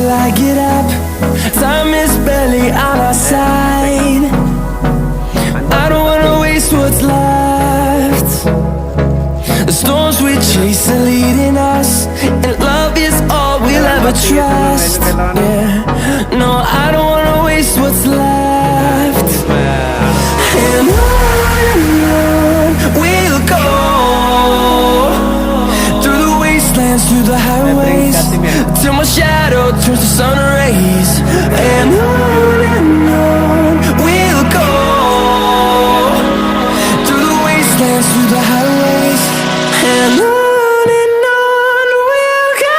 till I get up. Time is barely on our side. I don't wanna waste what's left. The storms we chase are leading us, and love is all we'll ever trust. Yeah, no, I don't wanna waste what's left. And on we'll go, through the wastelands, through the highways, till my shadow turns to sun rays. And on we'll go, through the wastelands, through the highways, and on we'll go.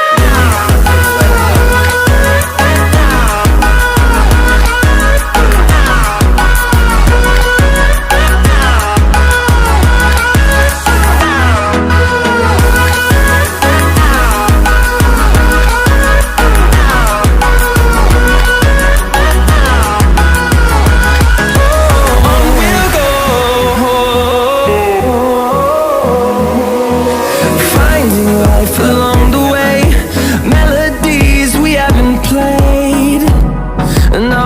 No,